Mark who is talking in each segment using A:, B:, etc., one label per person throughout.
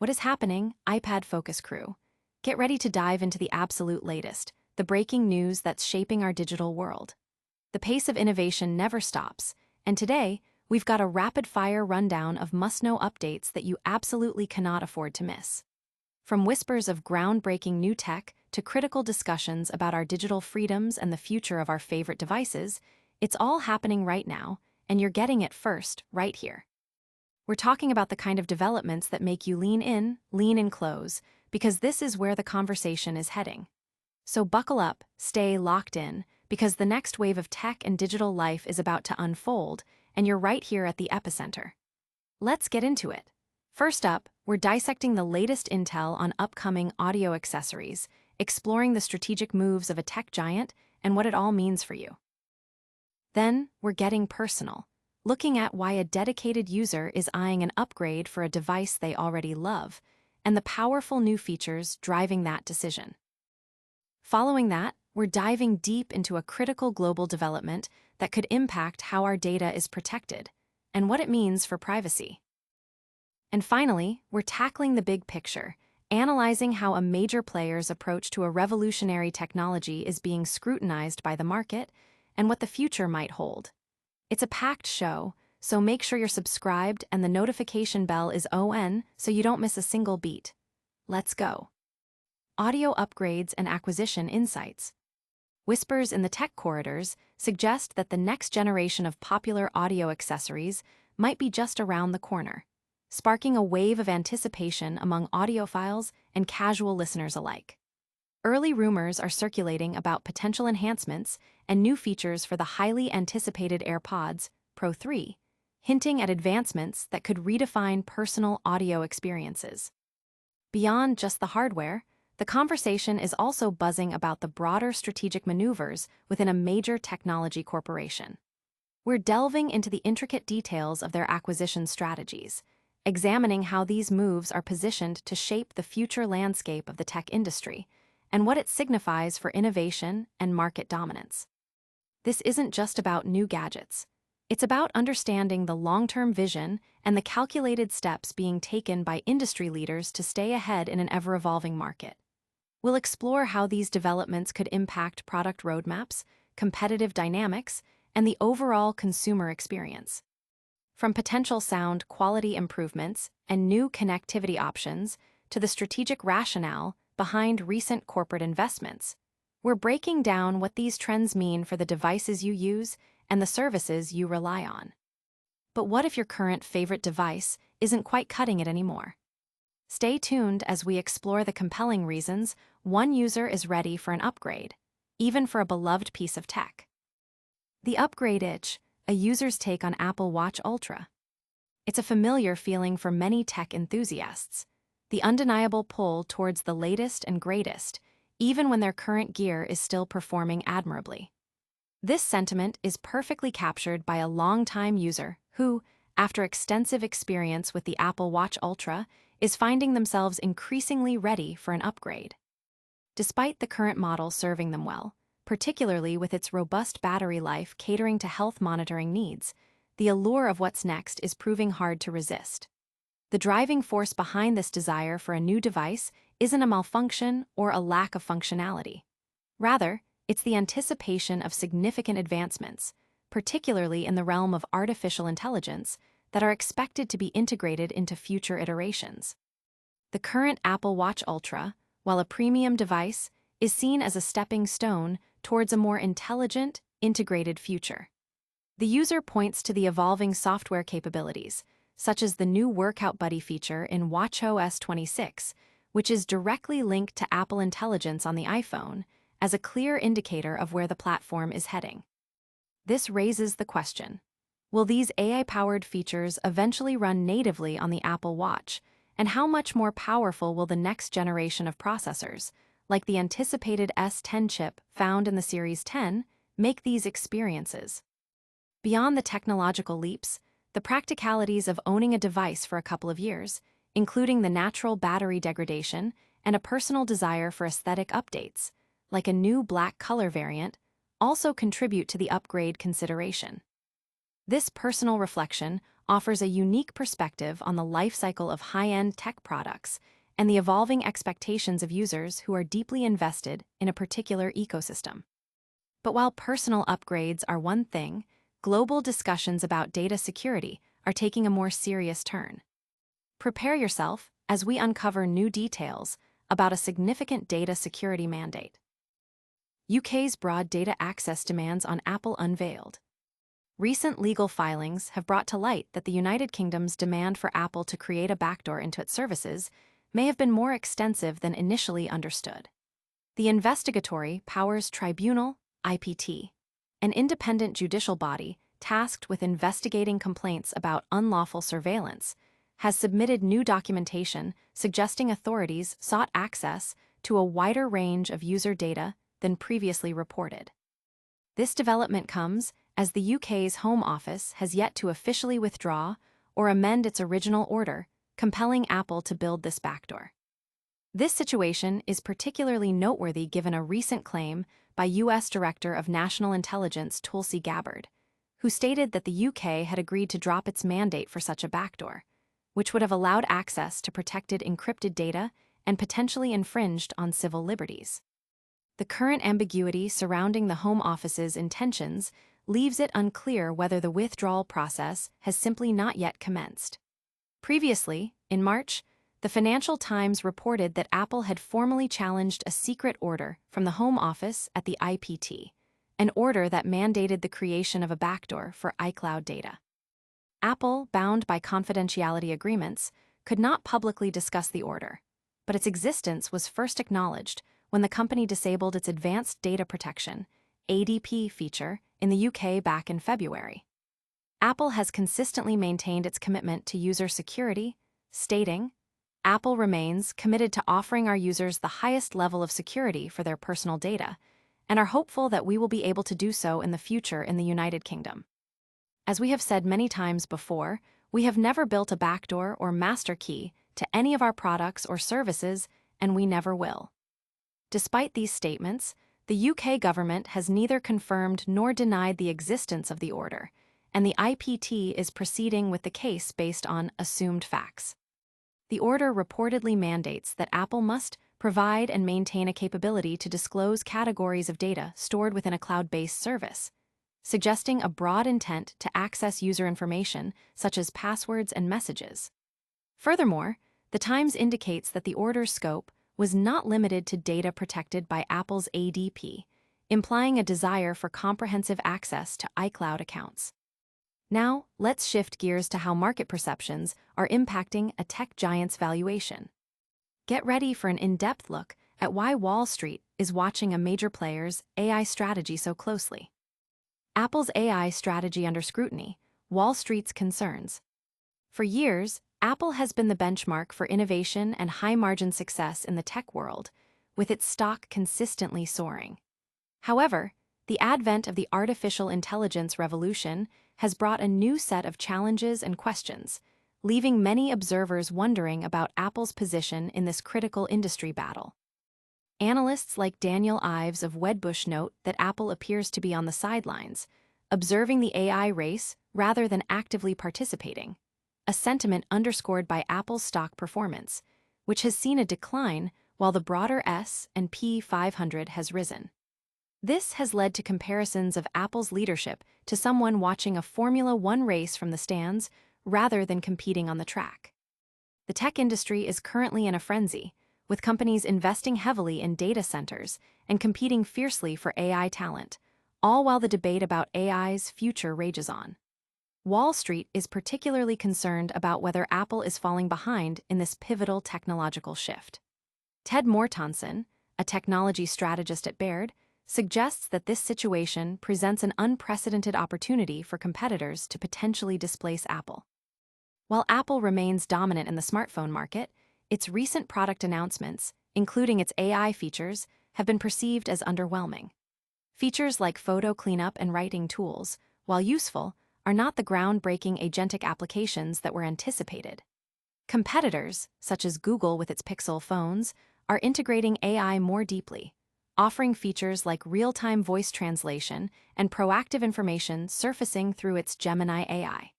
A: What is happening, iPad Focus crew? Get ready to dive into the absolute latest, the breaking news that's shaping our digital world. The pace of innovation never stops, and today, we've got a rapid-fire rundown of must-know updates that you absolutely cannot afford to miss. From whispers of groundbreaking new tech to critical discussions about our digital freedoms and the future of our favorite devices, it's all happening right now, and you're getting it first, right here. We're talking about the kind of developments that make you lean in close, because this is where the conversation is heading. So buckle up, stay locked in, because the next wave of tech and digital life is about to unfold, and you're right here at the epicenter. Let's get into it. First up, we're dissecting the latest intel on upcoming audio accessories, exploring the strategic moves of a tech giant and what it all means for you. Then, we're getting personal, looking at why a dedicated user is eyeing an upgrade for a device they already love, and the powerful new features driving that decision. Following that, we're diving deep into a critical global development that could impact how our data is protected, and what it means for privacy. And finally, we're tackling the big picture, analyzing how a major player's approach to a revolutionary technology is being scrutinized by the market, and what the future might hold. It's a packed show, so make sure you're subscribed and the notification bell is on so you don't miss a single beat. Let's go. Audio upgrades and acquisition insights. Whispers in the tech corridors suggest that the next generation of popular audio accessories might be just around the corner, sparking a wave of anticipation among audiophiles and casual listeners alike. Early rumors are circulating about potential enhancements and new features for the highly anticipated AirPods Pro 3, hinting at advancements that could redefine personal audio experiences. Beyond just the hardware, the conversation is also buzzing about the broader strategic maneuvers within a major technology corporation. We're delving into the intricate details of their acquisition strategies, examining how these moves are positioned to shape the future landscape of the tech industry, and what it signifies for innovation and market dominance. This isn't just about new gadgets. It's about understanding the long-term vision and the calculated steps being taken by industry leaders to stay ahead in an ever-evolving market. We'll explore how these developments could impact product roadmaps, competitive dynamics, and the overall consumer experience. From potential sound quality improvements and new connectivity options to the strategic rationale behind recent corporate investments, we're breaking down what these trends mean for the devices you use and the services you rely on. But what if your current favorite device isn't quite cutting it anymore? Stay tuned as we explore the compelling reasons one user is ready for an upgrade, even for a beloved piece of tech. The upgrade itch, a user's take on Apple Watch Ultra. It's a familiar feeling for many tech enthusiasts, the undeniable pull towards the latest and greatest, even when their current gear is still performing admirably. This sentiment is perfectly captured by a longtime user who, after extensive experience with the Apple Watch Ultra, is finding themselves increasingly ready for an upgrade. Despite the current model serving them well, particularly with its robust battery life catering to health monitoring needs, the allure of what's next is proving hard to resist. The driving force behind this desire for a new device isn't a malfunction or a lack of functionality. Rather, it's the anticipation of significant advancements, particularly in the realm of artificial intelligence, that are expected to be integrated into future iterations. The current Apple Watch Ultra, while a premium device, is seen as a stepping stone towards a more intelligent, integrated future. The user points to the evolving software capabilities, such as the new Workout Buddy feature in watchOS 26, which is directly linked to Apple Intelligence on the iPhone, as a clear indicator of where the platform is heading. This raises the question: will these AI-powered features eventually run natively on the Apple Watch, and how much more powerful will the next generation of processors, like the anticipated S10 chip found in the Series 10, make these experiences? Beyond the technological leaps, the practicalities of owning a device for a couple of years, including the natural battery degradation and a personal desire for aesthetic updates, like a new black color variant, also contribute to the upgrade consideration. This personal reflection offers a unique perspective on the life cycle of high-end tech products and the evolving expectations of users who are deeply invested in a particular ecosystem. But while personal upgrades are one thing, global discussions about data security are taking a more serious turn. Prepare yourself as we uncover new details about a significant data security mandate. UK's broad data access demands on Apple unveiled. Recent legal filings have brought to light that the United Kingdom's demand for Apple to create a backdoor into its services may have been more extensive than initially understood. The Investigatory Powers Tribunal, IPT, an independent judicial body tasked with investigating complaints about unlawful surveillance, has submitted new documentation suggesting authorities sought access to a wider range of user data than previously reported. This development comes as the UK's Home Office has yet to officially withdraw or amend its original order, compelling Apple to build this backdoor. This situation is particularly noteworthy given a recent claim by U.S. Director of National Intelligence Tulsi Gabbard, who stated that the UK had agreed to drop its mandate for such a backdoor, which would have allowed access to protected encrypted data and potentially infringed on civil liberties. The current ambiguity surrounding the Home Office's intentions leaves it unclear whether the withdrawal process has simply not yet commenced. Previously, in March, the Financial Times reported that Apple had formally challenged a secret order from the Home Office at the IPT, an order that mandated the creation of a backdoor for iCloud data. Apple, bound by confidentiality agreements, could not publicly discuss the order, but its existence was first acknowledged when the company disabled its Advanced Data Protection (ADP) feature in the UK back in February. Apple has consistently maintained its commitment to user security, stating, "Apple remains committed to offering our users the highest level of security for their personal data, and are hopeful that we will be able to do so in the future in the United Kingdom." As we have said many times before, we have never built a backdoor or master key to any of our products or services, and we never will. Despite these statements, the UK government has neither confirmed nor denied the existence of the order, and the IPT is proceeding with the case based on assumed facts. The order reportedly mandates that Apple must provide and maintain a capability to disclose categories of data stored within a cloud-based service, suggesting a broad intent to access user information such as passwords and messages. Furthermore, the Times indicates that the order's scope was not limited to data protected by Apple's ADP, implying a desire for comprehensive access to iCloud accounts. Now, let's shift gears to how market perceptions are impacting a tech giant's valuation. Get ready for an in-depth look at why Wall Street is watching a major player's AI strategy so closely. Apple's AI strategy under scrutiny, Wall Street's concerns. For years, Apple has been the benchmark for innovation and high-margin success in the tech world, with its stock consistently soaring. However, the advent of the artificial intelligence revolution has brought a new set of challenges and questions, leaving many observers wondering about Apple's position in this critical industry battle. Analysts like Daniel Ives of Wedbush note that Apple appears to be on the sidelines, observing the AI race rather than actively participating, a sentiment underscored by Apple's stock performance, which has seen a decline while the broader S&P 500 has risen. This has led to comparisons of Apple's leadership to someone watching a Formula One race from the stands rather than competing on the track. The tech industry is currently in a frenzy, with companies investing heavily in data centers and competing fiercely for AI talent, all while the debate about AI's future rages on. Wall Street is particularly concerned about whether Apple is falling behind in this pivotal technological shift. Ted Mortensen, a technology strategist at Baird, suggests that this situation presents an unprecedented opportunity for competitors to potentially displace Apple. While Apple remains dominant in the smartphone market, its recent product announcements, including its AI features, have been perceived as underwhelming. Features like photo cleanup and writing tools, while useful, are not the groundbreaking agentic applications that were anticipated. Competitors, such as Google with its Pixel phones, are integrating AI more deeply, offering features like real-time voice translation and proactive information surfacing through its Gemini AI.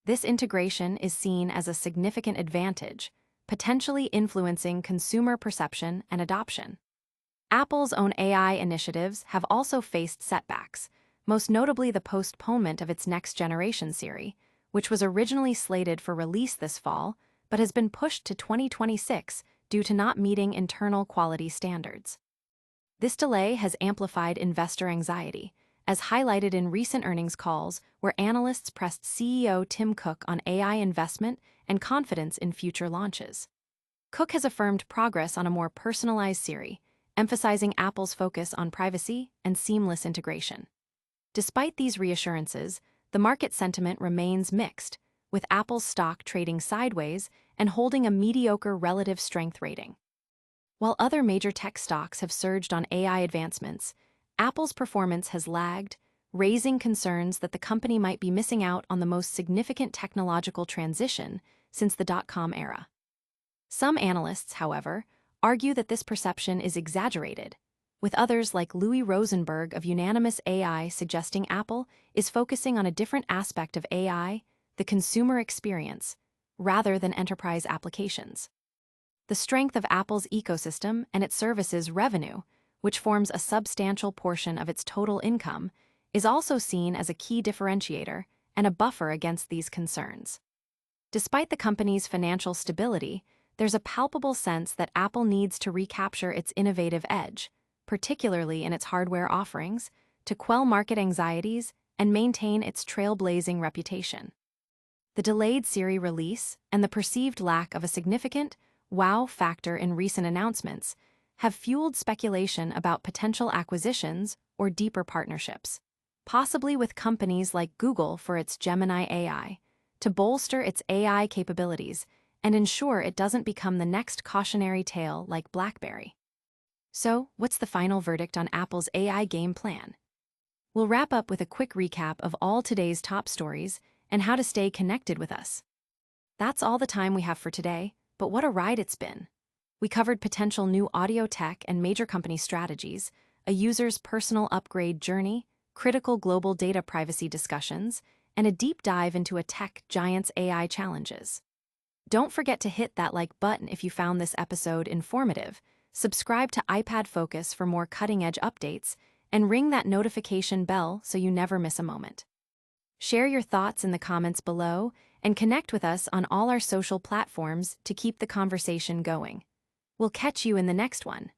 A: This integration is seen as a significant advantage, potentially influencing consumer perception and adoption. Apple's own AI initiatives have also faced setbacks, most notably the postponement of its next-generation Siri, which was originally slated for release this fall but has been pushed to 2026 due to not meeting internal quality standards. This delay has amplified investor anxiety, as highlighted in recent earnings calls where analysts pressed CEO Tim Cook on AI investment and confidence in future launches. Cook has affirmed progress on a more personalized Siri, emphasizing Apple's focus on privacy and seamless integration. Despite these reassurances, the market sentiment remains mixed, with Apple's stock trading sideways and holding a mediocre relative strength rating. While other major tech stocks have surged on AI advancements, Apple's performance has lagged, raising concerns that the company might be missing out on the most significant technological transition since the dot-com era. Some analysts, however, argue that this perception is exaggerated, with others like Louis Rosenberg of Unanimous AI suggesting Apple is focusing on a different aspect of AI, the consumer experience, rather than enterprise applications. The strength of Apple's ecosystem and its services revenue, which forms a substantial portion of its total income, is also seen as a key differentiator and a buffer against these concerns. Despite the company's financial stability, there's a palpable sense that Apple needs to recapture its innovative edge, particularly in its hardware offerings, to quell market anxieties and maintain its trailblazing reputation. The delayed Siri release and the perceived lack of a significant wow factor in recent announcements have fueled speculation about potential acquisitions or deeper partnerships, possibly with companies like Google for its Gemini AI, to bolster its AI capabilities and ensure it doesn't become the next cautionary tale like BlackBerry. So, what's the final verdict on Apple's AI game plan? We'll wrap up with a quick recap of all today's top stories and how to stay connected with us. That's all the time we have for today, but what a ride it's been. We covered potential new audio tech and major company strategies, a user's personal upgrade journey, critical global data privacy discussions, and a deep dive into a tech giant's AI challenges. Don't forget to hit that like button if you found this episode informative, subscribe to iPad Focus for more cutting-edge updates, and ring that notification bell so you never miss a moment. Share your thoughts in the comments below and connect with us on all our social platforms to keep the conversation going. We'll catch you in the next one.